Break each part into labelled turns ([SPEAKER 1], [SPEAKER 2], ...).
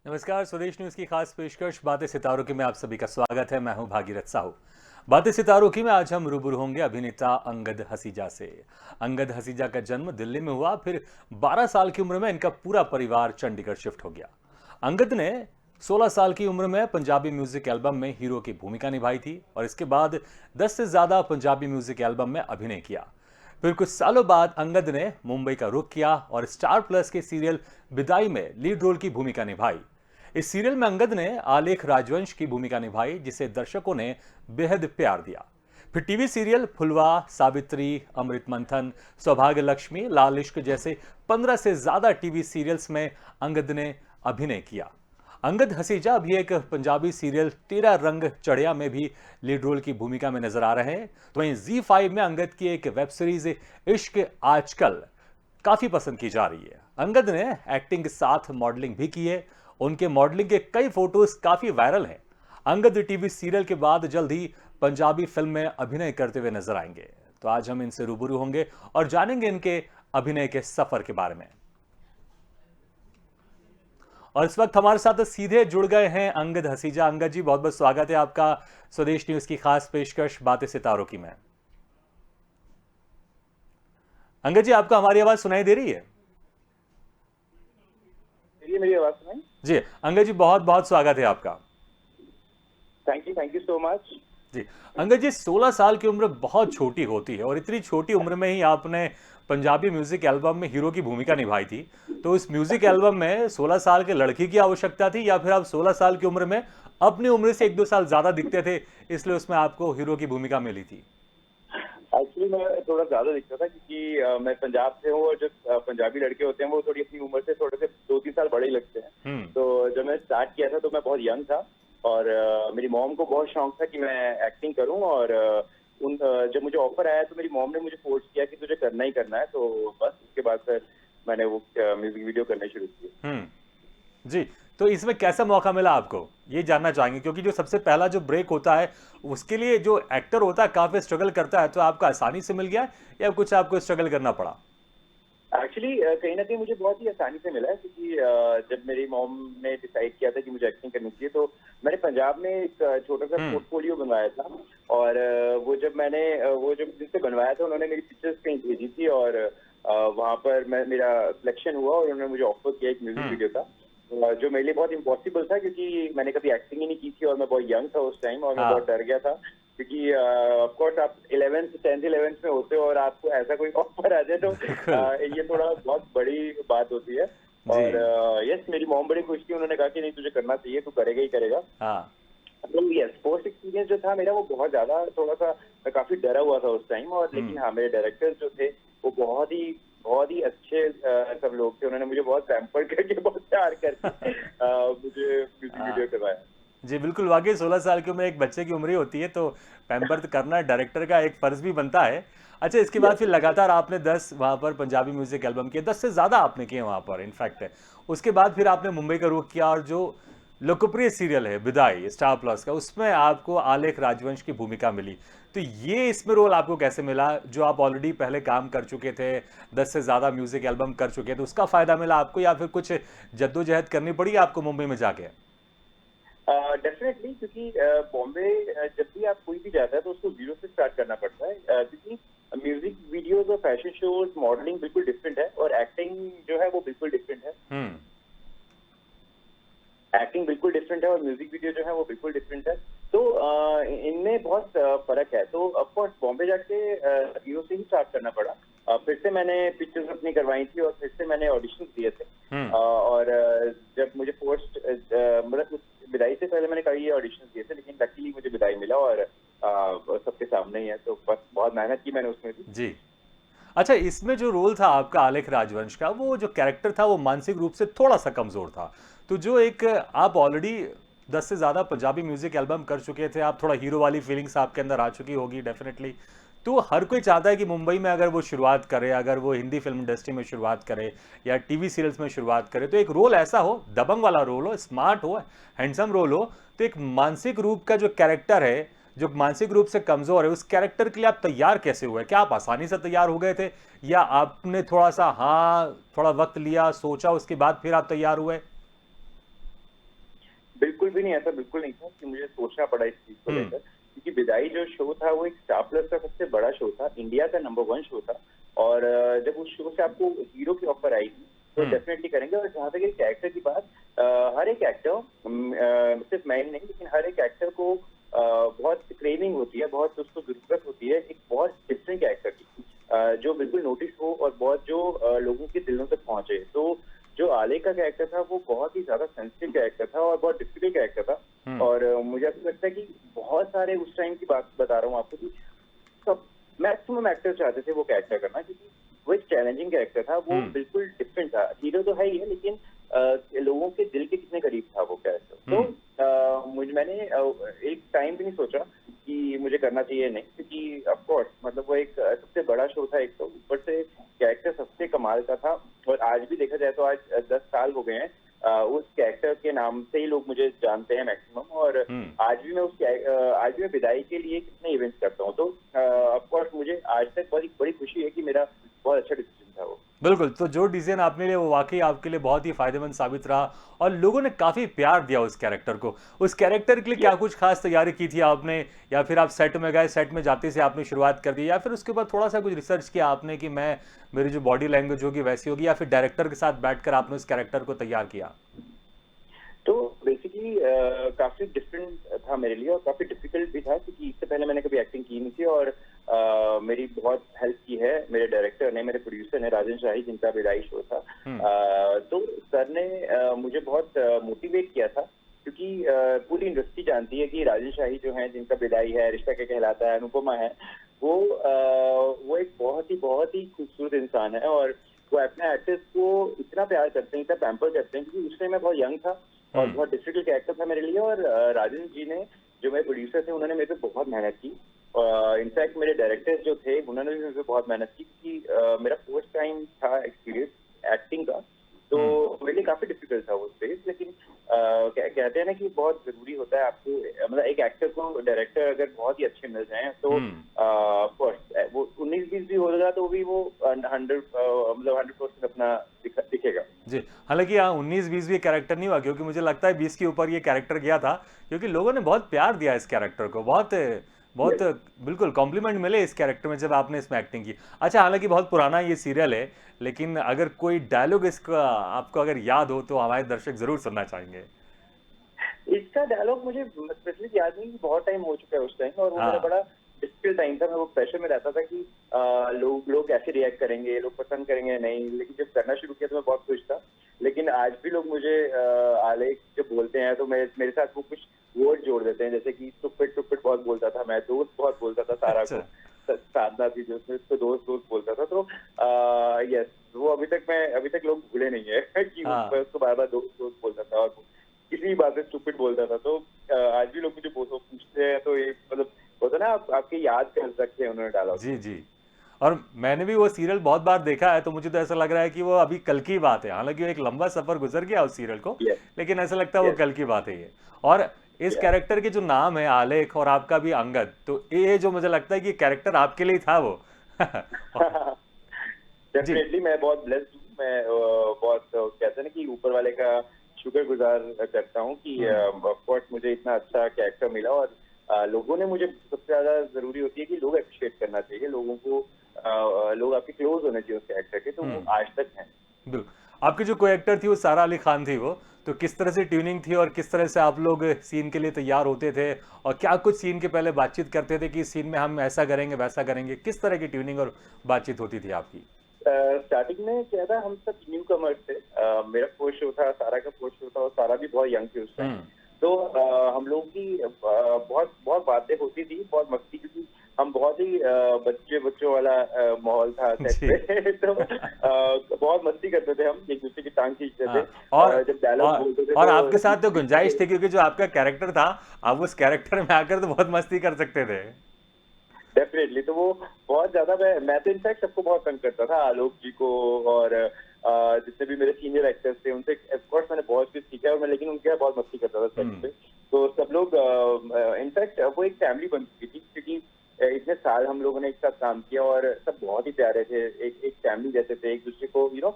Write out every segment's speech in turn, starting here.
[SPEAKER 1] नमस्कार, स्वदेश न्यूज की खास पेशकश बातें सितारों की में आप सभी का स्वागत है। मैं हूं भागीरथ साहू। बातें सितारों की में आज हम रूबरू होंगे अभिनेता अंगद हसीजा से। अंगद हसीजा का जन्म दिल्ली में हुआ, फिर 12 साल की उम्र में इनका पूरा परिवार चंडीगढ़ शिफ्ट हो गया। अंगद ने 16 साल की उम्र में पंजाबी म्यूजिक एल्बम में हीरो की भूमिका निभाई थी और इसके बाद 10 से ज्यादा पंजाबी म्यूजिक एल्बम में अभिनय किया। फिर कुछ सालों बाद अंगद ने मुंबई का रुख किया और स्टार प्लस के सीरियल विदाई में लीड रोल की भूमिका निभाई। इस सीरियल में अंगद ने आलेख राजवंश की भूमिका निभाई, जिसे दर्शकों ने बेहद प्यार दिया। फिर टीवी सीरियल फुलवा, सावित्री, अमृत मंथन, सौभाग्य लक्ष्मी, लाल इश्क जैसे 15 से ज्यादा टीवी सीरियल्स में अंगद ने अभिनय किया। अंगद हसीजा अभी एक पंजाबी सीरियल तेरा रंग चढ़िया में भी लीड रोल की भूमिका में नजर आ रहे हैं। तो वहीं Z5 में अंगद की एक वेब सीरीज इश्क आजकल काफी पसंद की जा रही है। अंगद ने एक्टिंग के साथ मॉडलिंग भी की है। उनके मॉडलिंग के कई फोटोज काफी वायरल हैं। अंगद टीवी सीरियल के बाद जल्द ही पंजाबी फिल्म में अभिनय करते हुए नजर आएंगे। तो आज हम इनसे रूबरू होंगे और जानेंगे इनके अभिनय के सफर के बारे में। और इस वक्त हमारे साथ सीधे जुड़ गए हैं अंगद हसीजा। अंगद जी, बहुत बहुत स्वागत है आपका स्वदेश न्यूज की खास पेशकश बातें सितारों की में। अंगद जी, आपको हमारी आवाज सुनाई दे रही है?
[SPEAKER 2] मेरी आवाज सुनाई?
[SPEAKER 1] जी अंगद जी, बहुत बहुत स्वागत है आपका।
[SPEAKER 2] Thank you so much.
[SPEAKER 1] जी अंगद जी, 16 साल की उम्र बहुत छोटी होती है और इतनी छोटी उम्र में ही आपने पंजाबी म्यूजिक एल्बम में हीरो की भूमिका निभाई थी। तो इस म्यूजिक एल्बम में 16 साल के लड़की की आवश्यकता थी या फिर आप 16 साल की उम्र में अपनी उम्र से 1-2 साल ज्यादा दिखते थे, इसलिए उसमें आपको हीरो की भूमिका मिली थी?
[SPEAKER 2] एक्चुअली मैं थोड़ा ज्यादा दिखता था क्योंकि मैं पंजाब से हूँ और जो पंजाबी लड़के होते हैं वो थोड़ी अपनी उम्र से थोड़े से 2-3 साल बड़े ही लगते हैं। तो जब मैं स्टार्ट किया था तो मैं बहुत यंग था और मेरी मॉम को बहुत शौक था कि मैं एक्टिंग करूँ। और जब मुझे ऑफर आया तो मेरी मॉम ने मुझे फोर्स किया कि तुझे करना ही करना है। तो बस उसके बाद फिर मैंने वो म्यूजिक वीडियो करने शुरू किए।
[SPEAKER 1] जी, तो इसमें कैसा मौका मिला आपको, ये जानना चाहेंगे, क्योंकि जो सबसे पहला जो ब्रेक होता है उसके लिए जो एक्टर होता है काफी स्ट्रगल करता है। तो आपको आसानी से मिल गया या कुछ आपको स्ट्रगल करना पड़ा?
[SPEAKER 2] एक्चुअली कहीं ना कहीं मुझे बहुत ही आसानी से मिला है क्योंकि जब मेरी मॉम ने डिसाइड किया था कि मुझे एक्टिंग करनी चाहिए तो मैंने पंजाब में एक छोटा सा पोर्टफोलियो बनवाया था। और वो जब जिनसे बनवाया था उन्होंने मेरी पिक्चर्स कहीं भेजी थी और वहां पर मेरा सिलेक्शन हुआ और उन्होंने मुझे ऑफर किया एक म्यूजिक वीडियो का, जो मेरे लिए बहुत इम्पॉसिबल था क्योंकि मैंने कभी एक्टिंग ही नहीं की थी और मैं बहुत यंग था उस टाइम और मैं बहुत डर गया था क्योंकि ऑफ कोर्स आप 11th 10th 11th में होते हो और आपको ऐसा कोई ऑफर आ जाए तो ये थोड़ा बहुत बड़ी बात होती है। और यस, मेरी मॉम बड़ी खुश थी, उन्होंने कहा कि नहीं तुझे करना चाहिए, तू करेगा ही करेगा। तो यस, फर्स्ट एक्सपीरियंस जो था मेरा वो बहुत ज्यादा थोड़ा सा मैं काफी डरा हुआ था उस टाइम। और लेकिन हाँ, मेरे डायरेक्टर्स जो थे वो बहुत ही अच्छे सब लोग थे। उन्होंने मुझे बहुत पैम्पर करके बहुत प्यार करके मुझे म्यूजिक वीडियो करवाया।
[SPEAKER 1] जी बिल्कुल, वाकई 16 साल की उम्र एक बच्चे की उम्र ही होती है, तो पैम्पर करना डायरेक्टर का एक फर्ज भी बनता है। अच्छा, इसके बाद फिर लगातार आपने 10 वहाँ पर पंजाबी म्यूजिक एल्बम किए, 10 से ज़्यादा आपने किए वहाँ पर इनफैक्ट। उसके बाद फिर आपने मुंबई का रुख किया और जो लोकप्रिय सीरियल है विदाई स्टार प्लस का, उसमें आपको आलेख राजवंश की भूमिका मिली। तो ये इसमें रोल आपको कैसे मिला, जो आप ऑलरेडी पहले काम कर चुके थे, 10 से ज़्यादा म्यूजिक एल्बम कर चुके थे, उसका फ़ायदा मिला आपको या फिर कुछ जद्दोजहद करनी पड़ी आपको मुंबई में जाके?
[SPEAKER 2] डेफिनेटली, क्योंकि बॉम्बे जब भी आप कोई भी जाता है तो उसको जीरो से स्टार्ट करना पड़ता है क्योंकि म्यूजिक वीडियोस और फैशन शोज मॉडलिंग बिल्कुल डिफरेंट है और एक्टिंग जो है वो बिल्कुल डिफरेंट है। एक्टिंग बिल्कुल डिफरेंट है और म्यूजिक वीडियो जो है वो बिल्कुल डिफरेंट है। तो इनमें बहुत फर्क है। तो ऑफकोर्स बॉम्बे जाके जीरो से ही स्टार्ट करना पड़ा। फिर से मैंने पिक्चर्स अपनी करवाई थी और फिर से मैंने ऑडिशन दिए थे। और जब मुझे पोस्ट मतलब विदाई से पहले मैंने कई ऑडिशन दिए थे, लेकिन लकीली मुझे विदाई मिला और सबके सामने ही है। तो बस बहुत मेहनत की मैंने उसमें भी।
[SPEAKER 1] जी। अच्छा, इसमें जो रोल था आपका आलेख राजवंश का, वो जो कैरेक्टर था वो मानसिक रूप से थोड़ा सा कमजोर था। तो जो एक आप ऑलरेडी 10 से ज्यादा पंजाबी म्यूजिक एल्बम कर चुके थे, आप थोड़ा हीरो वाली फीलिंग्स आपके अंदर आ चुकी होगी डेफिनेटली। तो हर कोई चाहता है कि मुंबई में अगर वो शुरुआत करे, अगर वो हिंदी फिल्म इंडस्ट्री में शुरुआत करे या टीवी सीरियल्स में शुरुआत करे, तो एक रोल ऐसा हो, दबंग वाला रोल हो, स्मार्ट हो, हैंडसम रोल हो। तो एक मानसिक रूप का जो कैरेक्टर है, जो मानसिक रूप से कमजोर है, उस कैरेक्टर के लिए आप तैयार कैसे हुए? क्या आप आसानी से तैयार हो गए थे या आपने थोड़ा सा थोड़ा वक्त लिया, सोचा, उसके बाद फिर आप तैयार हुए?
[SPEAKER 2] भी नहीं, ऐसा बिल्कुल नहीं था कि मुझे सोचना पड़ा इस चीज को लेकर, क्योंकि विदाई जो शो था वो एक स्टार प्लस का सबसे बड़ा शो था, इंडिया का नंबर 1 शो था। और जब उस शो से आपको हीरो की ऑफर आएगी तो डेफिनेटली करेंगे। और जहाँ तक एक कैरेक्टर की बात, हर एक एक्टर, सिर्फ मैं ही नहीं लेकिन हर एक एक्टर को बहुत क्रेविंग होती है, बहुत उसको जरूरत होती है एक बहुत डिफरेंट कैरेक्टर की, जो बिल्कुल नोटिस हो और बहुत जो लोगों के दिलों तक पहुंचे। तो जो आले का कैरेक्टर था वो बहुत ही ज्यादा सेंसिटिव कैरेक्टर था और बहुत डिफिकल्ट कैरेक्टर था। और मुझे ऐसा लगता है कि बहुत सारे उस टाइम की बात बता रहा हूँ आपको कि सब मैक्सिमम एक्टर चाहते थे वो कैरेक्टर करना, क्योंकि वो एक चैलेंजिंग कैरेक्टर था, वो बिल्कुल डिफरेंट था। हीरो तो है ही है लेकिन लोगों के दिल के कितने करीब था वो कैरेक्टर। तो मैंने एक टाइम भी नहीं सोचा कि मुझे करना चाहिए नहीं, क्योंकि ऑफ कोर्स मतलब वो एक सबसे बड़ा शो था, एक तो ऊपर से कैरेक्टर सबसे कमाल का था। और आज भी देखा जाए तो आज 10 साल हो गए हैं उस कैरेक्टर के नाम से ही लोग मुझे जानते हैं मैक्सिमम। और आज भी मैं विदाई के लिए कितने इवेंट्स करता हूँ। तो ऑफ कोर्स मुझे आज तक बहुत बड़ी खुशी है कि मेरा बहुत अच्छा डिसीजन था वो।
[SPEAKER 1] बिल्कुल, तो जो डिसीजन आपने लिया वो वाकई आपके लिए बहुत ही फायदेमंद साबित रहा और लोगों ने काफी प्यार दिया उस कैरेक्टर को। उस कैरेक्टर के लिए क्या कुछ खास तैयारी की थी आपने, या फिर आप सेट में गए, सेट में जाते से आपने शुरुआत कर दी, या फिर उसके बाद थोड़ा सा कुछ रिसर्च किया आपने कि मैं मेरी जो बॉडी लैंग्वेज होगी वैसी होगी, या फिर डायरेक्टर के साथ बैठकर आपने उस कैरेक्टर को तैयार किया?
[SPEAKER 2] तो बेसिकली काफी डिफरेंट था मेरे लिए और काफी डिफिकल्ट भी था, क्योंकि इससे पहले मैंने कभी एक्टिंग की नहीं थी। और मेरी बहुत हेल्प की है मेरे डायरेक्टर ने, मेरे प्रोड्यूसर ने, राजन शाही, जिनका विदाई शो था। तो सर ने मुझे बहुत मोटिवेट किया था, क्योंकि पूरी इंडस्ट्री जानती है कि राजन शाही जो है, जिनका विदाई है, रिश्ता क्या कहलाता है, अनुपमा है, वो एक बहुत ही खूबसूरत इंसान है। और वो अपने एक्टर्स को इतना प्यार करते हैं, इतना पैम्पर करते हैं, क्योंकि उस टाइम मैं बहुत यंग था और बहुत डिफिकल्ट कैरेक्टर था मेरे लिए। और राजन जी ने, जो मेरे प्रोड्यूसर थे, उन्होंने मेरे पे बहुत मेहनत की। इनफैक्ट मेरे डायरेक्टर्स जो थे उन्होंने भी मेरे पे बहुत मेहनत की, क्योंकि मेरा फर्स्ट टाइम था एक्सपीरियंस एक्टिंग का। तो मेरे लिए काफी डिफिकल्ट था वो स्पेस। लेकिन कहते हैं ना कि बहुत जरूरी होता है आपको, मतलब एक एक्टर को डायरेक्टर अगर बहुत ही अच्छे मिल जाएं तो ऑफकोर्स वो 19-20 भी होगा तो भी वो 100% अपना दिखेगा।
[SPEAKER 1] जी, हालांकि यहाँ 19-20 भी कैरेक्टर नहीं हुआ, क्योंकि मुझे लगता है 20 के ऊपर ये कैरेक्टर गया था, क्योंकि लोगों ने बहुत प्यार दिया इस कैरेक्टर को, बहुत बहुत बिल्कुल कॉम्प्लीमेंट मिले इस कैरेक्टर में जब आपने इसमें एक्टिंग की। अच्छा, हालांकि बहुत पुराना ये सीरियल है, लेकिन अगर कोई डायलॉग इसका आपको अगर याद हो तो हमारे दर्शक जरूर सुनना चाहेंगे।
[SPEAKER 2] इसका डायलॉग मुझे स्पेसिफिक याद नहीं, बहुत टाइम हो चुका है उस टाइम, और वो मेरा
[SPEAKER 1] हाँ।
[SPEAKER 2] बड़ा डिफिकल्ट टाइम था। मैं वो प्रेशर में रहता था कि लोग कैसे रिएक्ट करेंगे, लोग पसंद करेंगे नहीं। लेकिन जब करना शुरू किया तो मैं बहुत खुश था। लेकिन आज भी लोग मुझे आलेख जब बोलते हैं तो मेरे साथ वो कुछ वर्ड जोड़ देते हैं, जैसे कि टुप्पिट टुप्पिट बहुत बोलता था मैं, दोस्त बहुत बोलता था सारा को,
[SPEAKER 1] अच्छा।
[SPEAKER 2] साधना थी जो उसको दोस्त दोस्त बोलता था। तो यस, वो अभी तक लोग भूले नहीं है कि मैं उसको बार बार दोस्त दोस्त बोलता था और किसी भी बात पे स्टूपिड बोलता था। तो आज भी लोग मुझे पूछते हैं, तो ये मतलब होता ना, आपके याद कर सकते हैं उन्होंने डाला।
[SPEAKER 1] जी जी। और मैंने भी वो सीरियल बहुत बार देखा है, तो मुझे तो ऐसा लग रहा है कि वो अभी कल की बात है। हालांकि वो एक लंबा सफर गुजर गया उस सीरियल को,
[SPEAKER 2] यस
[SPEAKER 1] लेकिन ऐसा लगता है वो
[SPEAKER 2] यस
[SPEAKER 1] कल की बात है ये। और इस
[SPEAKER 2] यस।
[SPEAKER 1] कैरेक्टर के जो नाम है आलेख और आपका भी अंगद, तो ये जो मुझे लगता है कि कैरेक्टर आपके लिए ही था वो। जी।
[SPEAKER 2] डेफिनेटली मैं बहुत ब्लेस्ड हूँ। मैं बहुत कहते हैं ना कि ऊपर वाले का शुक्रगुजार करता हूँ कि ऑफ कोर्स मुझे इतना अच्छा कैरेक्टर मिला। और लोगों ने मुझे, सबसे ज्यादा जरूरी होती है कि लोग अप्रिशिएट करना चाहिए, लोगों को लोग आपके क्लोज होने चाहिए उस कैरेक्टर के, तो वो आज तक हैं।
[SPEAKER 1] बिल्कुल। आपकी जो को एक्टर थी वो सारा अली खान थी, वो तो किस तरह से ट्यूनिंग थी और किस तरह से आप लोग सीन के लिए तैयार होते थे, और क्या कुछ सीन के पहले बातचीत करते थे कि इस सीन में हम ऐसा करेंगे वैसा करेंगे, किस तरह की ट्यूनिंग और बातचीत होती थी आपकी?
[SPEAKER 2] स्टार्टिंग में क्या था, हम सब न्यू कमर्स थे। मेरा फर्स्ट शो था, सारा का फर्स्ट शो था, और सारा भी बहुत यंग थी उस टाइम। तो हम लोगों की बहुत बहुत बातें होती थी, बहुत मस्ती, क्योंकि हम बहुत ही बच्चों वाला माहौल था सेट पे। तो बहुत मस्ती करते थे, हम एक दूसरे की टांग खींचते थे।
[SPEAKER 1] हाँ, और
[SPEAKER 2] जब डायलॉग बोलते थे
[SPEAKER 1] और
[SPEAKER 2] तो
[SPEAKER 1] आपके साथ तो गुंजाइश थी, क्योंकि जो आपका कैरेक्टर था, आप उस कैरेक्टर में आकर तो बहुत मस्ती कर सकते थे।
[SPEAKER 2] डेफिनेटली। तो वो बहुत ज्यादा, मैं तो इनफैक्ट सबको बहुत तंग करता था, आलोक जी को, और जितने भी मेरे सीनियर एक्टर्स थे उनसे ऑफकोर्स मैंने बहुत कुछ सीखा, और मैं लेकिन उनके साथ बहुत मस्ती करता था सेट पे। तो सब लोग, इनफैक्ट वो एक फैमिली बन चुकी थी, क्योंकि इतने साल हम लोगों ने एक साथ काम किया और सब बहुत ही प्यारे थे, एक फैमिली जैसे थे, एक दूसरे को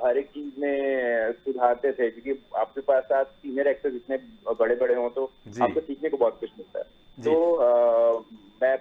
[SPEAKER 2] हर एक चीज में सुधारते थे, क्योंकि आपके पास साथ सीनियर एक्टर्स इतने बड़े बड़े हों तो
[SPEAKER 1] जी
[SPEAKER 2] आपको सीखने को बहुत कुछ मिलता है।
[SPEAKER 1] जी
[SPEAKER 2] तो मैं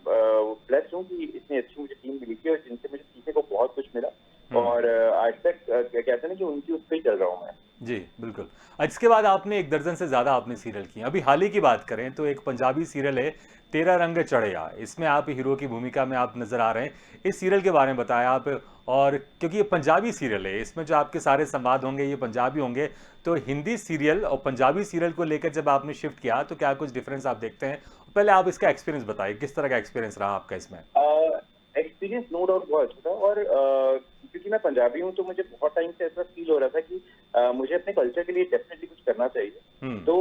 [SPEAKER 2] ब्लेस्ड हूँ कि इतनी अच्छी मुझे टीम मिली थी और जिनसे मुझे सीखने को बहुत कुछ मिला। और आज तक कहते हैं ना कि उनकी उस पे ही चल रहा हूँ मैं।
[SPEAKER 1] जी बिल्कुल। इसके बाद आपने एक दर्जन से ज़्यादा आपने सीरियल किए। अभी हाल ही की बात करें तो एक पंजाबी सीरियल है तेरा रंग चढ़िया, इसमें आप हीरो की भूमिका में आप नज़र आ रहे हैं। इस सीरियल के बारे में बताएं आप। और क्योंकि ये पंजाबी सीरियल है, इसमें जो आपके सारे संवाद होंगे ये पंजाबी होंगे, तो हिंदी सीरियल और पंजाबी सीरियल को लेकर जब आपने शिफ्ट किया तो क्या कुछ डिफरेंस आप देखते हैं? पहले आप इसका एक्सपीरियंस बताइए, किस तरह का एक्सपीरियंस रहा आपका इसमें?
[SPEAKER 2] एक्सपीरियंस नो डाउट बहुत अच्छा था। और क्योंकि मैं पंजाबी हूँ तो मुझे बहुत टाइम से ऐसा फील हो रहा था कि मुझे अपने कल्चर के लिए डेफिनेटली कुछ करना चाहिए। तो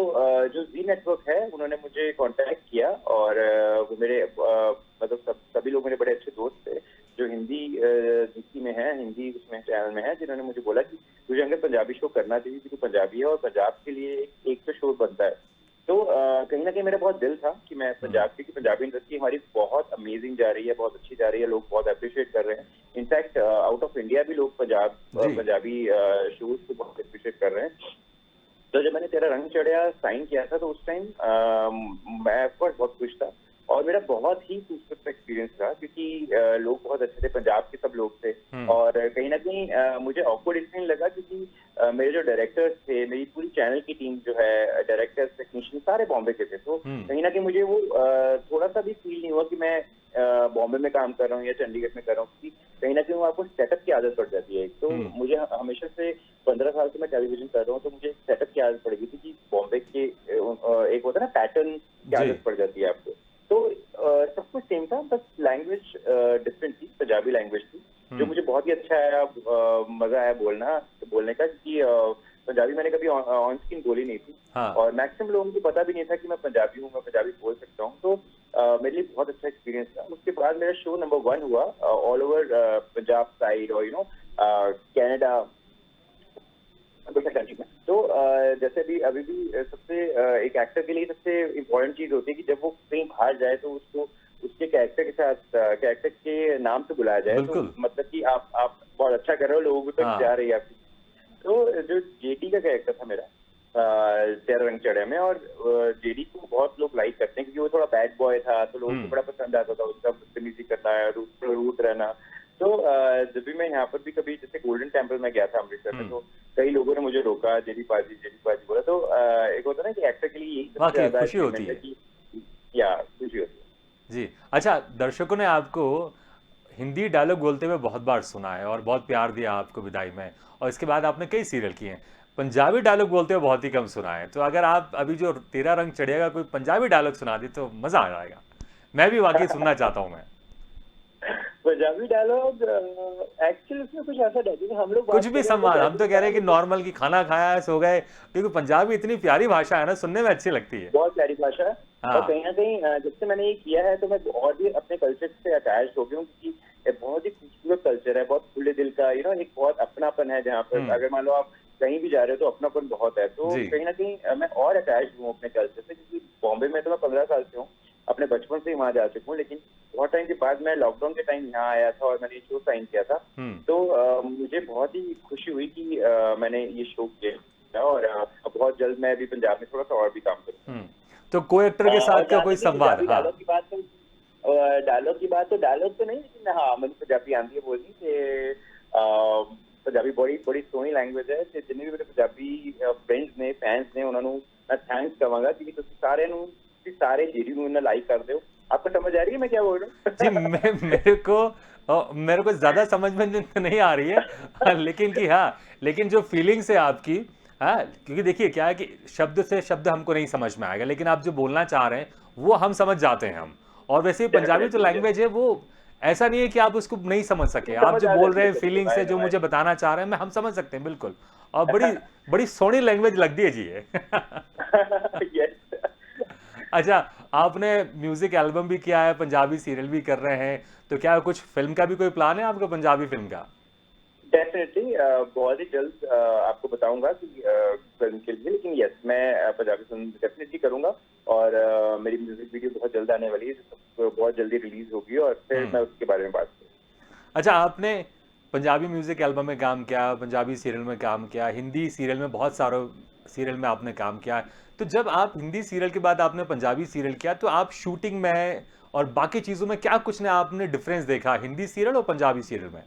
[SPEAKER 2] जो जी नेटवर्क है उन्होंने मुझे कांटेक्ट किया और वो मेरे मतलब सभी लोग मेरे बड़े अच्छे दोस्त थे जो हिंदी जीसी में है, हिंदी उसमें चैनल में है, जिन्होंने मुझे बोला कि तुझे अंदर पंजाबी शो करना चाहिए क्योंकि तू पंजाबी है और पंजाब के लिए एक तो शो बनता है। तो कहीं ना कहीं मेरा बहुत दिल था कि मैं पंजाब की पंजाबी इंडस्ट्री हमारी बहुत अमेजिंग जा रही है, बहुत अच्छी जा रही है, लोग बहुत अप्रिशिएट कर रहे हैं। इनफैक्ट आउट ऑफ इंडिया भी लोग
[SPEAKER 1] जी
[SPEAKER 2] पंजाबी शोज को बहुत अप्रिशिएट कर रहे हैं। तो जब मैंने तेरा रंग चढ़िया साइन किया था तो उस टाइम मैं ऑफकोर्स बहुत खुश था और मेरा बहुत ही खूबसूरत एक्सपीरियंस रहा क्योंकि लोग बहुत अच्छे थे, पंजाब के सब लोग थे। और कहीं ना कहीं मुझे ऑकवर्ड इसलिए नहीं लगा क्योंकि मेरे जो डायरेक्टर्स थे, मेरी पूरी चैनल की टीम जो है, डायरेक्टर्स टेक्नीशियन सारे बॉम्बे के थे। तो कहीं ना कहीं मुझे वो थोड़ा सा भी फील नहीं हुआ कि मैं बॉम्बे में काम कर रहा हूँ या चंडीगढ़ में कर रहा हूँ, क्योंकि कहीं ना कहीं वो आपको सेटअप की आदत पड़ जाती है। तो मुझे हमेशा से 15 साल से मैं टेलीविजन कर रहा हूँ तो मुझे सेटअप की आदत पड़ गई थी कि बॉम्बे के एक होता है ना पैटर्न की
[SPEAKER 1] जी
[SPEAKER 2] आदत पड़ जाती है आपको। तो सब कुछ सेम था, बस लैंग्वेज डिफरेंट थी, पंजाबी लैंग्वेज थी जो मुझे बहुत ही अच्छा आया, मजा आया बोलने का, क्योंकि पंजाबी मैंने कभी ऑन स्क्रीन बोली नहीं थी।
[SPEAKER 1] हाँ
[SPEAKER 2] और मैक्सिमम लोगों को पता भी नहीं था कि मैं पंजाबी हूँ, मैं पंजाबी बोल सकता हूँ। तो मेरे लिए बहुत अच्छा एक्सपीरियंस था। उसके बाद मेरा शो नंबर 1 हुआ ऑल ओवर पंजाब साइड और कनाडा कंट्री में। तो जैसे भी अभी भी सबसे एक एक्टर के लिए सबसे इम्पोर्टेंट चीज होती है कि जब वो कहीं बाहर जाए तो उसको उसके कैरेक्टर के साथ कैरेक्टर के नाम से बुलाया जाए। तो
[SPEAKER 1] बिल्कुल
[SPEAKER 2] मतलब कि आप बहुत अच्छा कर रहे हो, लोगों तक
[SPEAKER 1] हाँ
[SPEAKER 2] जा रही है आपकी। तो जो जेडी का कैरेक्टर था मेरा तेरा रंग चढ़िया में, और जेडी को बहुत लोग लाइक करते हैं क्योंकि वो थोड़ा बैड बॉय था तो लोगों को बड़ा पसंद आता था उसका बदतमीजी करना है, रूट रहना। तो जब भी मैं यहाँ पर भी कभी जैसे गोल्डन टेम्पल में गया था अमृतसर में, तो कई लोगों ने मुझे रोका, जेडी पाजी बोला। तो एक होता है ना कि एक्टर के लिए यही सबसे
[SPEAKER 1] वाकई
[SPEAKER 2] ज्यादा
[SPEAKER 1] खुशी होती
[SPEAKER 2] अचीवमेंट है
[SPEAKER 1] है।
[SPEAKER 2] कि या खुशी होती है।
[SPEAKER 1] जी अच्छा, दर्शकों ने आपको हिंदी डायलॉग बोलते हुए बहुत बार सुना है और बहुत प्यार दिया आपको विदाई में, और इसके बाद आपने कई सीरियल किए हैं। पंजाबी डायलॉग बोलते हुए बहुत ही कम सुना है, तो अगर आप अभी जो तेरा रंग चढ़ेगा कोई पंजाबी डायलॉग सुना दी तो मजा आ जाएगा। मैं भी वाकई सुनना चाहता हूँ मैं।
[SPEAKER 2] पंजाबी डायलॉग एक्चुअली उसमें कुछ ऐसा नहीं, हम लोग
[SPEAKER 1] कुछ
[SPEAKER 2] बात
[SPEAKER 1] भी
[SPEAKER 2] कर रहे हैं तो
[SPEAKER 1] सम्मान, हम
[SPEAKER 2] कैसे
[SPEAKER 1] तो कह रहे हैं कि
[SPEAKER 2] बताएं।
[SPEAKER 1] नॉर्मल की खाना खाया सो गए, क्योंकि पंजाबी इतनी प्यारी भाषा है ना, सुनने में अच्छी लगती है।
[SPEAKER 2] बहुत प्यारी भाषा है। और
[SPEAKER 1] हाँ
[SPEAKER 2] कहीं ना कहीं जब से मैंने ये किया है तो मैं और भी अपने कल्चर से अटैच हो गया हूँ, क्योंकि ये बहुत ही खूबसूरत कल्चर है, बहुत खुले दिल का, एक बहुत अपनापन है जहाँ पर अगर मान लो आप कहीं भी जा रहे हो तो अपनापन बहुत है। तो
[SPEAKER 1] जी
[SPEAKER 2] कहीं ना कहीं मैं और अटैच हूँ अपने कल्चर से, क्योंकि बॉम्बे में तो मैं 15 साल से हूँ, अपने बचपन से ही वहां जा चुका हूँ। लेकिन बहुत टाइम के बाद मैं लॉकडाउन के टाइम यहाँ आया था और मैंने ये शो साइन किया था। तो मुझे बहुत ही खुशी हुई कि मैंने ये शो किया और बहुत जल्द मैं अभी पंजाब में थोड़ा सा और भी काम करूँ।
[SPEAKER 1] तो को एक्टर के
[SPEAKER 2] और
[SPEAKER 1] साथ का
[SPEAKER 2] जहाँ
[SPEAKER 1] कोई
[SPEAKER 2] तक ये
[SPEAKER 1] संवाद?
[SPEAKER 2] पंजाबी
[SPEAKER 1] हाँ
[SPEAKER 2] डायलॉग तो नहीं, लेकिन हाँ मुझे पंजाबी आती है बोलनी कि पंजाबी बड़ी बड़ी सोहनी लैंग्वेज है ਤੇ जिन्ने भी मेरे पंजाबी फ्रेंड्स ने फैंस ने उन्होंने मैं थैंक्स कवांगा क्योंकि ਤੁਸੀਂ सारे जेडी ਨੂੰ इन्ना लाइक कर दो। आपको समझ आ रही है मैं क्या बोल रहा
[SPEAKER 1] जी,
[SPEAKER 2] हूँ?
[SPEAKER 1] मेरे को ज्यादा समझ में तो नहीं आ रही है, लेकिन कि हाँ, लेकिन जो फीलिंग्स है आपकी, हाँ, क्योंकि देखिए क्या है कि शब्द से शब्द हमको नहीं समझ में आएगा, लेकिन आप जो बोलना चाह रहे हैं वो हम समझ जाते हैं हम। और वैसे ही पंजाबी जो
[SPEAKER 2] डेफिनेटली
[SPEAKER 1] लैंग्वेज है वो ऐसा नहीं है कि आप उसको नहीं समझ सके, आप
[SPEAKER 2] समझ
[SPEAKER 1] जो
[SPEAKER 2] आ
[SPEAKER 1] बोल
[SPEAKER 2] जाती
[SPEAKER 1] रहे
[SPEAKER 2] है
[SPEAKER 1] हैं
[SPEAKER 2] कभी
[SPEAKER 1] फीलिंग
[SPEAKER 2] कभार
[SPEAKER 1] से, जो
[SPEAKER 2] हमारे।
[SPEAKER 1] मुझे बताना चाह रहे हैं, मैं हम समझ सकते हैं बिल्कुल। और बड़ी बड़ी सोहनी लैंग्वेज लगती है जी ये।
[SPEAKER 2] यस।
[SPEAKER 1] अच्छा, आपने म्यूजिक एल्बम भी किया है, पंजाबी सीरियल भी कर रहे हैं, तो क्या कुछ फिल्म का भी कोई प्लान है आपका, पंजाबी फिल्म का?
[SPEAKER 2] डेफिनेटली बहुत ही जल्द आपको बताऊंगा कि फिल्म के लिए, लेकिन यस, मैं पंजाबी फिल्म डेफिनेटली करूंगा। और मेरी म्यूजिक वीडियो बहुत जल्द आने वाली है, जो बहुत जल्दी रिलीज होगी, और फिर मैं उसके बारे में बात करूँ।
[SPEAKER 1] अच्छा, आपने पंजाबी म्यूजिक एल्बम में काम किया, पंजाबी सीरियल में काम किया, हिंदी सीरियल में बहुत सारे सीरियल में आपने काम किया। तो जब आप हिंदी सीरियल के बाद आपने पंजाबी सीरियल किया, तो आप शूटिंग में और बाकी चीज़ों में क्या कुछ ने आपने डिफरेंस देखा हिंदी सीरियल और पंजाबी सीरियल में?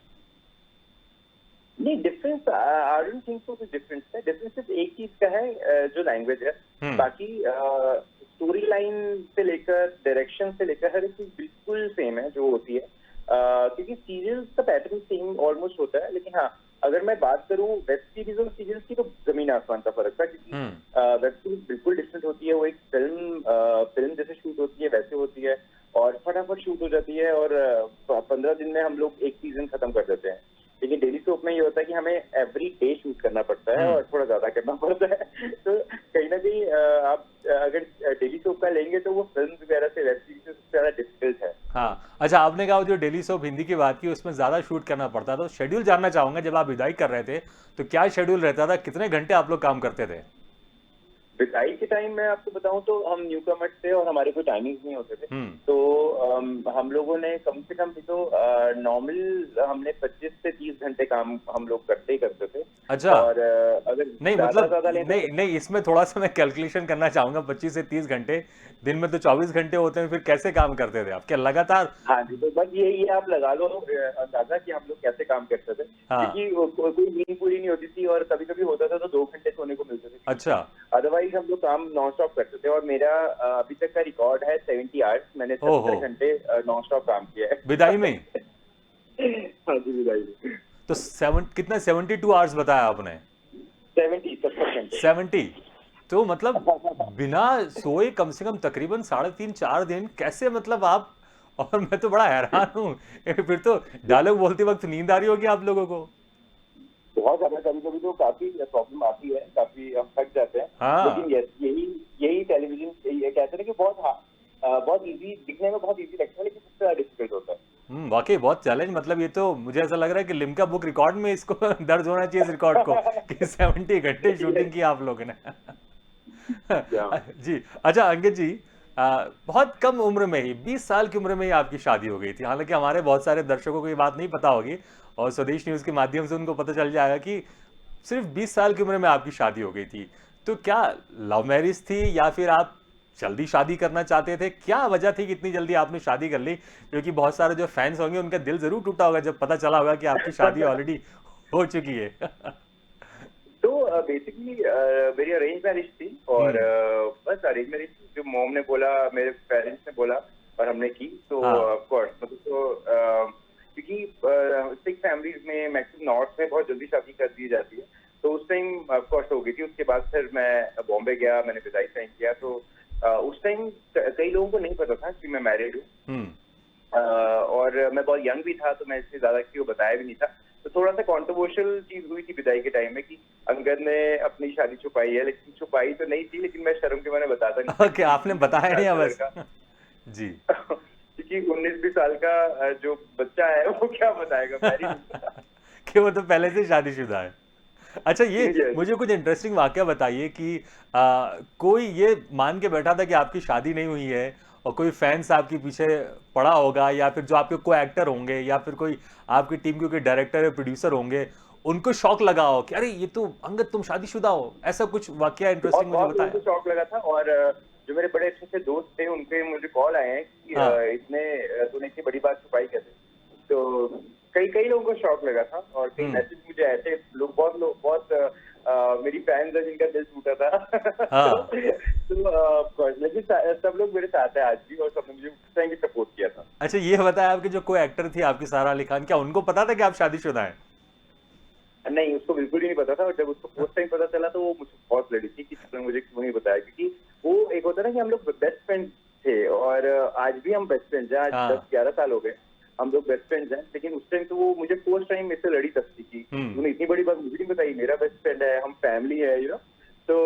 [SPEAKER 2] नहीं, difference I don't think so कुछ डिफरेंस है। डिफरेंस सिर्फ एक चीज का है, जो लैंग्वेज है। बाकी स्टोरी लाइन से लेकर डायरेक्शन से लेकर हर एक चीज बिल्कुल सेम है जो होती है। क्योंकि सीरियल्स का पैटर्न सेम ऑलमोस्ट होता है, लेकिन हाँ, अगर मैं बात करूं वेब सीरीज और सीरियल्स की, तो जमीन आसमान का फर्क था। क्योंकि वेब सीरीज बिल्कुल डिफरेंट होती है, वो एक फिल्म जैसे शूट होती है वैसे होती है, और फटाफट शूट हो जाती है, और 15 दिन में हम लोग एक सीजन खत्म कर देते हैं। लेकिन डेली सोप में ये होता है कि हमें एवरी डे शूट करना पड़ता है, और थोड़ा ज्यादा करना पड़ता है। तो कहीं ना कहीं आप अगर डेली सोप का लेंगे, तो वो फिल्म वगैरह से वेब सीरीज से सबसे ज्यादा डिफिकल्ट है।
[SPEAKER 1] हाँ, अच्छा, आपने कहा वो जो डेली सोप हिंदी की बात की उसमें ज़्यादा शूट करना पड़ता, तो शेड्यूल जानना चाहूँगा। जब आप विदाई कर रहे थे तो क्या शेड्यूल रहता था, कितने घंटे आप लोग काम करते थे?
[SPEAKER 2] विदाई के टाइम मैं आपको बताऊं तो हम न्यू कमर्स थे, और हमारे कोई टाइमिंग्स नहीं होते थे। तो हम लोगों ने कम से कम भी तो नॉर्मल हमने 25 से 30 घंटे काम हम लोग करते ही करते थे।
[SPEAKER 1] अच्छा,
[SPEAKER 2] और अगर
[SPEAKER 1] नहीं
[SPEAKER 2] ज्यादा
[SPEAKER 1] मतलब
[SPEAKER 2] लेते
[SPEAKER 1] नहीं नहीं, इसमें थोड़ा सा मैं कैलकुलेशन करना चाहूंगा। 25 से 30 घंटे, दिन में तो 24 घंटे होते हैं, फिर कैसे काम करते थे आप? क्या लगातार?
[SPEAKER 2] हाँ जी, तो बस ये आप लगा लो अंदाजा कि हम लोग कैसे काम करते थे।
[SPEAKER 1] हाँ,
[SPEAKER 2] क्योंकि कोई नींद पूरी नहीं होती थी, और कभी कभी होता था तो 2 घंटे सोने को मिलते थे।
[SPEAKER 1] अच्छा,
[SPEAKER 2] अदरवाइज हम लोग काम नॉन स्टॉप करते थे, और मेरा अभी तक का रिकॉर्ड है 70 आवर्स। मैंने
[SPEAKER 1] ओहो,
[SPEAKER 2] 70 घंटे नॉन स्टॉप काम किया
[SPEAKER 1] विदाई
[SPEAKER 2] है।
[SPEAKER 1] में?
[SPEAKER 2] हाँ जी, विदाई में
[SPEAKER 1] तो कितना, 72 आवर्स बताया आपने?
[SPEAKER 2] 70 घंटे।
[SPEAKER 1] 70? तो मतलब बिना सोए कम से कम तकरीबन 3.5 4 दिन कैसे, मतलब आप? और मैं तो बड़ा हैरान हूँ। फिर तो डायलॉग बोलते वक्त नींद आ रही होगी आप लोगों को।
[SPEAKER 2] बहुत ज्यादा, कभी कभी तो काफी प्रॉब्लम आती है, काफी हम थक जाते हैं।
[SPEAKER 1] हाँ,
[SPEAKER 2] लेकिन यस, यही यही टेलीविजन, ये कहते हैं कि बहुत, हाँ, बहुत इजी दिखने में, बहुत इजी लगता है, लेकिन सबसे ज्यादा डिफिकल्ट होता है।
[SPEAKER 1] वाकई बहुत चैलेंज। मतलब ये तो मुझे ऐसा लग रहा है कि लिम्का बुक रिकॉर्ड में इसको दर्ज होना चाहिए, इस रिकॉर्ड को, कि 70 घंटे शूटिंग की आप लोगों ने।
[SPEAKER 2] या
[SPEAKER 1] जी। अच्छा अंकित जी, बहुत कम उम्र में ही, 20 साल की उम्र में ही आपकी शादी हो गई थी। हालांकि हमारे बहुत सारे दर्शकों को ये बात नहीं पता होगी, और स्वदेश न्यूज के माध्यम से उनको पता चल जाएगा कि सिर्फ 20 साल की उम्र में आपकी शादी हो गई थी। तो क्या लव मैरिज थी, या फिर आप जल्दी शादी करना चाहते थे? क्या वजह थी कि इतनी जल्दी आपने शादी कर ली? क्योंकि बहुत सारे जो फैंस होंगे उनका दिल जरूर टूटा होगा जब पता चला होगा कि आपकी शादी ऑलरेडी हो चुकी है।
[SPEAKER 2] तो बेसिकली मेरी अरेंज मैरिज थी, और बस अरेंज मैरिज जो मॉम ने बोला, मेरे पेरेंट्स ने बोला, और हमने की। तो
[SPEAKER 1] हाँ,
[SPEAKER 2] ऑफ कोर्स मतलब, तो क्योंकि सिख फैमिलीज में मैक्सिमम नॉर्थ में बहुत जल्दी शादी कर दी जाती है, तो उस टाइम ऑफ कोर्स हो गई थी। उसके बाद फिर मैं बॉम्बे गया, मैंने विदाई साइन किया। तो उस टाइम कई लोगों को नहीं पता था कि मैं मैरिड हूँ। और मैं बहुत यंग भी था, तो मैं इससे ज्यादा किसी को बताया भी नहीं था। तो थोड़ा सा कंट्रोवर्शियल चीज हुई थी विदाई के टाइम में, कि अंगद ने अपनी शादी छुपाई है। लेकिन छुपाई तो नहीं थी, लेकिन मैं शर्म के मैंने बताता नहीं था
[SPEAKER 1] ओके,
[SPEAKER 2] कि
[SPEAKER 1] आपने बताया
[SPEAKER 2] 19-20
[SPEAKER 1] नहीं
[SPEAKER 2] साल
[SPEAKER 1] बस।
[SPEAKER 2] का लड़का।
[SPEAKER 1] जी।
[SPEAKER 2] क्योंकि 19-20 साल का जो बच्चा है, वो क्या बताएगा, मैरिड हूँ।
[SPEAKER 1] कि वो तो पहले से शादीशुदा है। अच्छा, ये
[SPEAKER 2] Yes.
[SPEAKER 1] मुझे कुछ इंटरेस्टिंग वाकया बताइए कि कोई ये मान के बैठा था कि आपकी शादी नहीं हुई है, और कोई फैंस आपके पीछे पड़ा होगा, या फिर जो आपके को एक्टर होंगे, या फिर कोई आपकी टीम के कोई डायरेक्टर या प्रोड्यूसर होंगे, उनको शौक लगा हो कि अरे ये तो अंगद, तुम शादीशुदा हो? ऐसा कुछ वाकया
[SPEAKER 2] बहुत
[SPEAKER 1] इंटरेस्टिंग मुझे
[SPEAKER 2] बहुत लोगों को
[SPEAKER 1] बताया।
[SPEAKER 2] शौक लगा था। और जो मेरे बड़े अच्छे अच्छे दोस्त थे, उनके मुझे कॉल आए हैं कि
[SPEAKER 1] हाँ।
[SPEAKER 2] तूने इतनी बड़ी बात छुपाई कैसे। तो कई कई लोगों को शौक लगा था, और कई मैसेज मुझे ऐसे बहुत मेरी फैंस है जिनका दिल टूटा था।
[SPEAKER 1] हाँ,
[SPEAKER 2] लेकिन सब लोग मेरे साथ है आज भी, और सबने मुझे उस टाइम सपोर्ट किया था।
[SPEAKER 1] अच्छा, ये बताया, आपके जो को एक्टर थी आपकी सारा अली खान, क्या उनको पता था कि आप शादीशुदा हैं?
[SPEAKER 2] नहीं, उसको बिल्कुल ही नहीं पता था। और जब उसको फर्स्ट टाइम पता चला, तो वो मुझसे बहुत लड़ी थी कि तुमने मुझे क्यों नहीं बताया। क्योंकि वो एक होता है ना कि हम लोग बेस्ट फ्रेंड थे, और आज भी हम बेस्ट फ्रेंड्स हैं। आज
[SPEAKER 1] हाँ।
[SPEAKER 2] 10-11 साल हो गए हम लोग बेस्ट फ्रेंड्स हैं। लेकिन उस टाइम तो वो मुझे फर्स्ट टाइम मेरे से लड़ी तक थी कि तूने इतनी बड़ी बात मुझे नहीं बताई, मेरा बेस्ट फ्रेंड है, हम फैमिली है, तो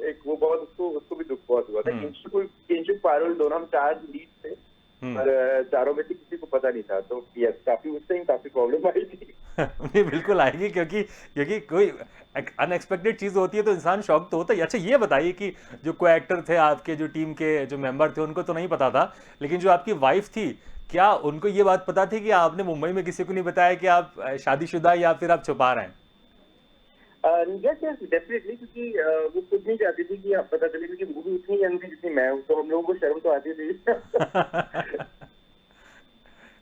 [SPEAKER 2] एक वो बहुत, उसको भी दुख बहुत हुआ था। किंशुक पारुल दोनों, हम 4 लीड थे, और चारों में से किसी को पता नहीं था। तो यस, काफी उस टाइम काफी प्रॉब्लम आई थी।
[SPEAKER 1] नहीं बिल्कुल आएगी, क्योंकि क्योंकि कोई अनएक्सपेक्टेड चीज होती है तो इंसान शॉक तो होता है। अच्छा ये बताइए कि जो को एक्टर थे आपके, जो टीम के जो मेंबर थे, उनको तो नहीं पता था, लेकिन जो आपकी वाइफ थी, क्या उनको ये बात पता थी कि आपने मुंबई में किसी को नहीं बताया कि आप शादीशुदा, या फिर आप छुपा रहे
[SPEAKER 2] यस यस डेफिनेटली, क्योंकि वो खुद नहीं चाहती थी कि आप पता चले, क्योंकि वो भी इतनी यंग थी जितनी मैं हूँ, तो हम लोगों को शर्म तो आती थी।
[SPEAKER 1] हैं?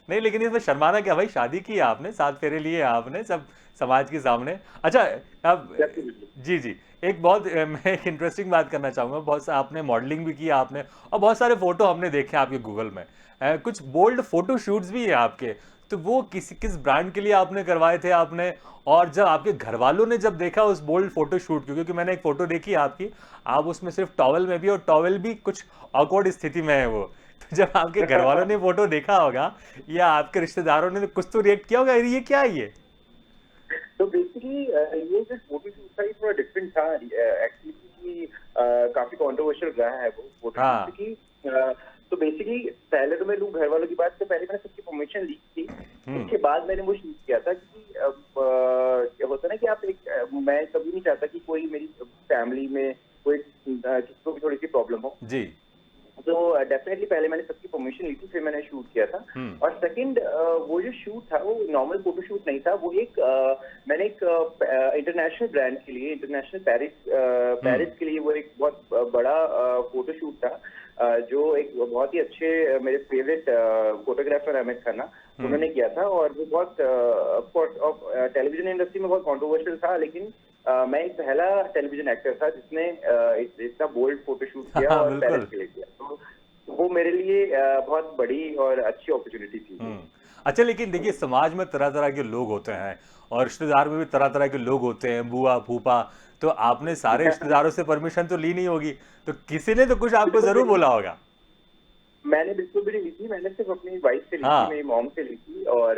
[SPEAKER 1] नहीं, लेकिन इसमें शर्माना क्या भाई, शादी की है आपने, 7 फेरे लिए आपने सब समाज के सामने। अच्छा, अब
[SPEAKER 2] डेफिनेटली।
[SPEAKER 1] जी जी, एक बहुत मैं एक इंटरेस्टिंग बात करना चाहूंगा। बहुत सा आपने मॉडलिंग भी किया आपने, और बहुत सारे फोटो हमने देखे आपके गूगल में। कुछ बोल्ड फोटो शूट्स भी है आपके। तो वो किस ब्रांड के लिए आपने करवाए थे आपने? और जब आपके घर वालों ने जब देखा उस बोल्ड फोटो शूट को, क्योंकि मैंने एक फोटो देखी आपकी, आप उसमें सिर्फ टॉवल में भी, और टॉवल भी कुछ ऑकवर्ड स्थिति में है वो। तो जब आपके घर वालों ने फोटो देखा होगा, या आपके रिश्तेदारों ने कुछ तो रिएक्ट किया होगा, ये क्या है ये?
[SPEAKER 2] तो बेसिकली ये जो फोटो शूट था ये थोड़ा डिफरेंट था एक्चुअली, कि काफी कंट्रोवर्शियल रहा है वो फोटो शूट,
[SPEAKER 1] हाँ।
[SPEAKER 2] क्योंकि तो बेसिकली पहले तो मैं लूँ घर वालों की बात, से पहले मैंने सबकी परमिशन ली थी।
[SPEAKER 1] हम्म।
[SPEAKER 2] उसके बाद मैंने वो शूट किया था, क्योंकि क्या होता है ना कि आप एक मैं कभी नहीं चाहता कि कोई मेरी फैमिली में कोई किसी को भी थोड़ी सी प्रॉब्लम हो।
[SPEAKER 1] जी।
[SPEAKER 2] तो डेफिनेटली पहले मैंने सबकी परमिशन ली थी, फिर मैंने शूट किया था।
[SPEAKER 1] हम्म।
[SPEAKER 2] और सेकंड, वो जो शूट था वो नॉर्मल फोटो शूट नहीं था, वो एक मैंने एक इंटरनेशनल ब्रांड के लिए, इंटरनेशनल
[SPEAKER 1] हम्म।
[SPEAKER 2] पेरिस के लिए वो एक बहुत बड़ा फोटो शूट था, जो एक बहुत ही अच्छे मेरे फेवरेट फोटोग्राफर अमित खन्ना उन्होंने किया था। और वो बहुत टेलीविजन इंडस्ट्री में बहुत कंट्रोवर्शियल था, लेकिन मैं एक पहला टेलीविजन एक्टर था जिसने इतना बोल्ड फोटो शूट किया
[SPEAKER 1] हाँ
[SPEAKER 2] और पेरिस
[SPEAKER 1] बिल्कुल।
[SPEAKER 2] के लिए किया। तो वो मेरे लिए बहुत बड़ी और अच्छी अपॉर्चुनिटी थी वो।
[SPEAKER 1] अच्छा, लेकिन देखिए समाज में तरह तरह के लोग होते हैं, और रिश्तेदार में भी तरह तरह के लोग होते हैं, बुआ फूफा। तो आपने सारे रिश्तेदारों से परमिशन तो ली नहीं होगी, तो किसी ने तो कुछ आपको
[SPEAKER 2] बिल्कुल भी
[SPEAKER 1] जरूर
[SPEAKER 2] नहीं,
[SPEAKER 1] बोला होगा।
[SPEAKER 2] मैंने बिल्कुल भी नहीं ली थी। मैंने सिर्फ अपनी वाइफ से ली थी,
[SPEAKER 1] हाँ
[SPEAKER 2] मेरी मॉम से ली थी, और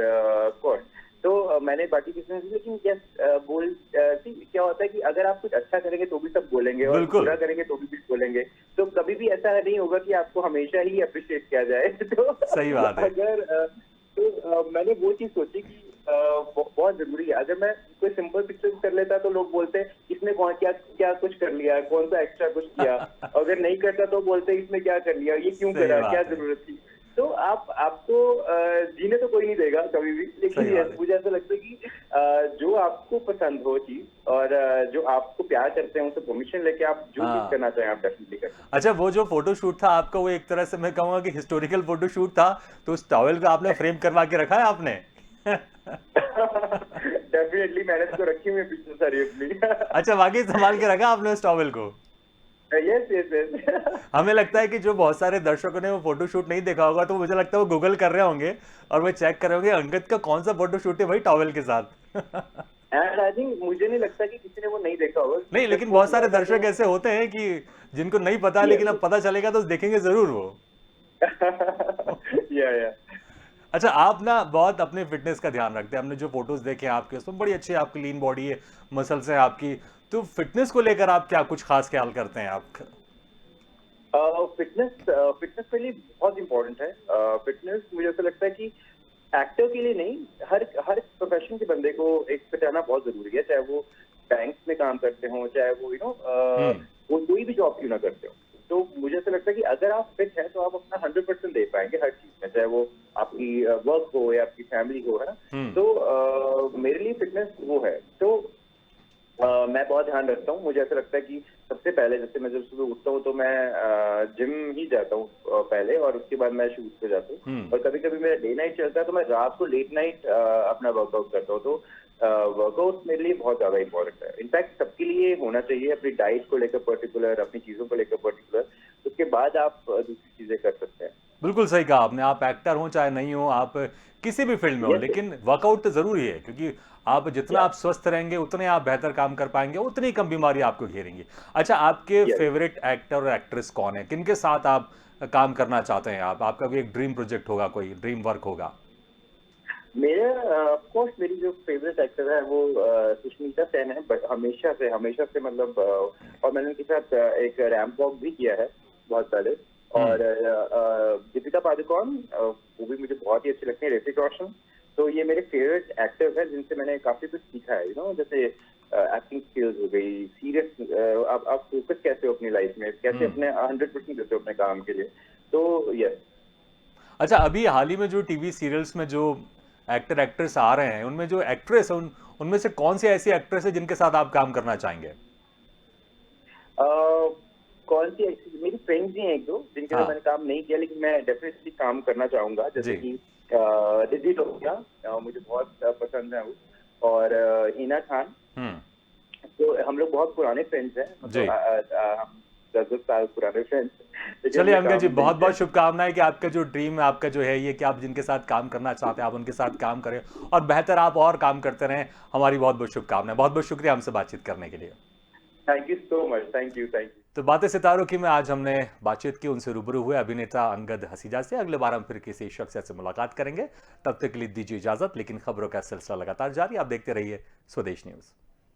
[SPEAKER 2] कोर्स तो मैंने बाकी किसी ने ली। लेकिन यस, क्या होता है कि अगर आप कुछ अच्छा करेंगे तो भी सब बोलेंगे, और
[SPEAKER 1] बिल्कुल।
[SPEAKER 2] बुरा करेंगे तो भी बोलेंगे। तो कभी भी ऐसा नहीं होगा कि आपको हमेशा ही अप्रिशिएट किया जाए। तो
[SPEAKER 1] सही बात है।
[SPEAKER 2] अगर मैंने वो चीज सोची कि बहुत जरूरी है। अगर मैं कोई सिंपल पिक्चर कर लेता तो लोग बोलते इसने कौन क्या क्या कुछ कर लिया, कौन सा एक्स्ट्रा कुछ किया। अगर नहीं करता तो बोलते इसने क्या कर लिया, ये क्यों
[SPEAKER 1] सही
[SPEAKER 2] करा, क्या
[SPEAKER 1] बात है।
[SPEAKER 2] जरूरत थी। तो आपको जीने तो कोई नहीं देगा कभी भी, लेकिन
[SPEAKER 1] सही बात
[SPEAKER 2] यस,
[SPEAKER 1] है।
[SPEAKER 2] मुझे ऐसा लगता है कि जो आपको पसंद हो चीज, और जो आपको प्यार करते हैं उनसे परमिशन लेके आप जो चीज
[SPEAKER 1] हाँ।
[SPEAKER 2] करना चाहें आप डेफिनेटली कर सकते
[SPEAKER 1] अच्छा, वो जो फोटो शूट था आपका, वो एक तरह से मैं कहूंगा कि हिस्टोरिकल फोटो शूट था। तो उस टॉवेल को आपने फ्रेम करवा के रखा है आपने?
[SPEAKER 2] हैं। डेफिनेटली मैंने तो रखी हुई है पिक्चर सारी अपनी।
[SPEAKER 1] अच्छा, वाकई संभाल के रखा आपने उस टॉवेल को?
[SPEAKER 2] Yes yes yes.
[SPEAKER 1] हमें लगता है कि जो बहुत सारे दर्शकों ने वो फोटो शूट नहीं देखा होगा, तो मुझे लगता है वो गूगल कर रहे होंगे, और वो चेक कर रहे होंगे अंगद का कौन सा फोटो शूट है भाई टॉवेल के साथ।
[SPEAKER 2] एंड आई थिंक मुझे नहीं लगता कि किसी ने वो नहीं देखा होगा,
[SPEAKER 1] नहीं,
[SPEAKER 2] क्योंकि
[SPEAKER 1] लेकिन
[SPEAKER 2] जब वो
[SPEAKER 1] बहुत
[SPEAKER 2] हुआ
[SPEAKER 1] सारे
[SPEAKER 2] था
[SPEAKER 1] दर्शक
[SPEAKER 2] तो
[SPEAKER 1] ऐसे होते हैं कि जिनको नहीं पता, लेकिन अब
[SPEAKER 2] यस।
[SPEAKER 1] पता चलेगा तो देखेंगे जरूर वो।
[SPEAKER 2] या
[SPEAKER 1] अच्छा, आप ना बहुत अपने फिटनेस का ध्यान रखते हैं। हमने जो फोटोज देखे हैं आपके, उसमें बड़ी अच्छी आपकी लीन बॉडी है, मसल्स हैं आपकी। तो फिटनेस को लेकर आप क्या कुछ खास ख्याल करते हैं आप?
[SPEAKER 2] फिटनेस फिटनेस के लिए बहुत इंपॉर्टेंट है। फिटनेस मुझे ऐसा लगता है कि एक्टर के लिए नहीं, हर हर प्रोफेशन के बंदे को एक फिट रहना बहुत जरूरी है, चाहे वो बैंक में काम करते हो, चाहे वो
[SPEAKER 1] हम्म।
[SPEAKER 2] वो कोई भी जॉब क्यों ना करते हो। तो मुझे ऐसा लगता है कि अगर आप फिट है तो आप अपना 100% दे पाएंगे हर चीज में, चाहे वो आपकी वर्क हो या आपकी फैमिली हो, है ना।
[SPEAKER 1] हम्म।
[SPEAKER 2] तो मेरे लिए फिटनेस वो है। तो मैं बहुत ध्यान रखता हूँ। मुझे ऐसा लगता है कि सबसे पहले, जैसे मैं जब सुबह उठता हूँ तो मैं जिम ही जाता हूँ पहले, और उसके बाद मैं शूट पे जाता हूँ।
[SPEAKER 1] हम्म।
[SPEAKER 2] और कभी कभी मेरा डे नाइट चलता है तो मैं रात को लेट नाइट अपना वर्कआउट करता हूँ। तो वर्कआउट मेरे लिए बहुत ज्यादा इंपॉर्टेंट है। इनफैक्ट सबके लिए होना चाहिए, अपनी डाइट को लेकर पर्टिकुलर, अपनी चीजों को लेकर पर्टिकुलर। उसके बाद आप दूसरी चीजें कर सकते हैं।
[SPEAKER 1] बिल्कुल सही कहा आपने। आप एक्टर हो चाहे नहीं हो, आप किसी भी फील्ड में हो,
[SPEAKER 2] यस
[SPEAKER 1] लेकिन वर्कआउट तो जरूरी है, क्योंकि आप जितना
[SPEAKER 2] यस
[SPEAKER 1] आप स्वस्थ रहेंगे उतने आप बेहतर काम कर पाएंगे, उतनी कम बीमारी आपको घेरेंगी। अच्छा, आपके
[SPEAKER 2] यस।
[SPEAKER 1] फेवरेट एक्टर और एक्ट्रेस कौन है? किनके साथ आप काम करना चाहते हैं? आप आपका कोई एक ड्रीम प्रोजेक्ट होगा, कोई ड्रीम वर्क होगा?
[SPEAKER 2] मेरा ऑफकोर्स मेरी जो फेवरेट एक्टर है वो सुष्मिता सेन है, बट हमेशा से मतलब और मैंने उनके साथ एक रैम्प वॉक भी किया है बहुत पहले। और
[SPEAKER 1] हम्म।
[SPEAKER 2] दीपिका पादुकोण, वो भी मुझे बहुत ही अच्छी लगती है। ऋतिक रोशन, तो ये मेरे फेवरेट एक्टर्स हैं जिनसे मैंने काफी कुछ सीखा है, जैसे एक्टिंग स्किल्स हो गई, सीरियस आप फोकस कैसे हो अपनी लाइफ में, कैसे अपने 100% देते हो अपने काम के लिए। तो यस।
[SPEAKER 1] अच्छा, अभी हाल ही में जो टीवी सीरियल्स में जो एक्टर एक्ट्रेस आ रहे हैं, उनमें जो एक्ट्रेस है उनमें से कौन सी ऐसी एक्ट्रेस है जिनके साथ आप काम करना चाहेंगे?
[SPEAKER 2] कौन सी मेरी फ्रेंड्स ही हैं एक दो जिनके साथ
[SPEAKER 1] हाँ
[SPEAKER 2] मैंने काम नहीं किया, लेकिन मैं डेफिनेटली काम करना चाहूंगा, जैसे
[SPEAKER 1] जी।
[SPEAKER 2] कि रिद्धि लोहिया, मुझे बहुत पसंद है वो, और हिना खान।
[SPEAKER 1] हम्म।
[SPEAKER 2] तो हम लोग बहुत पुराने फ्रेंड्स हैं,
[SPEAKER 1] जी।
[SPEAKER 2] मतलब हम 10-10 साल पुराने फ्रेंड्स, लेकिन
[SPEAKER 1] चलिए
[SPEAKER 2] हमने
[SPEAKER 1] अंगद जी,
[SPEAKER 2] काम नहीं
[SPEAKER 1] बहुत
[SPEAKER 2] किया।
[SPEAKER 1] बहुत शुभकामनाएं कि आपका जो ड्रीम है, आपका जो है ये कि आप जिनके साथ काम करना चाहते हैं आप उनके साथ काम करें और बेहतर आप और काम करते रहें। हमारी बहुत बहुत शुभकामनाएं। बहुत बहुत शुक्रिया हमसे बातचीत करने के लिए।
[SPEAKER 2] Thank you so much, thank you, thank you.
[SPEAKER 1] तो बातें सितारों की में आज हमने बातचीत की, उनसे रूबरू हुए अभिनेता अंगद हसीजा से। अगले बार हम फिर किसी शख्सियत से मुलाकात करेंगे। तब तक के लिए दीजिए इजाजत, लेकिन खबरों का सिलसिला लगातार जारी। आप देखते रहिए स्वदेश न्यूज।